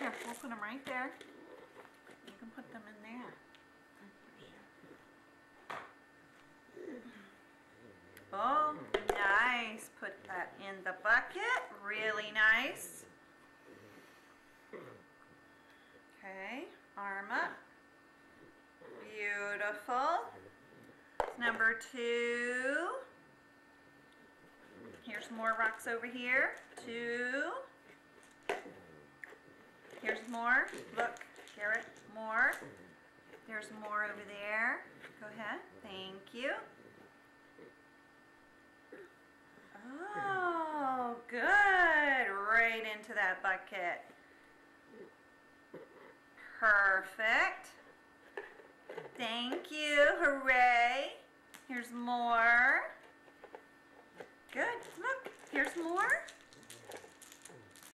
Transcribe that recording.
Here, we'll put them right there. You can put them in there. Oh, nice. Put that in the bucket. Really nice. Okay, arm up. Beautiful. Number 2. Here's more rocks over here. 2. Here's more. Look, Garrett, more. There's more over there. Go ahead. Thank you. Oh, good. Right into that bucket. Perfect. Thank you. Hooray. Here's more. Good. Look, here's more.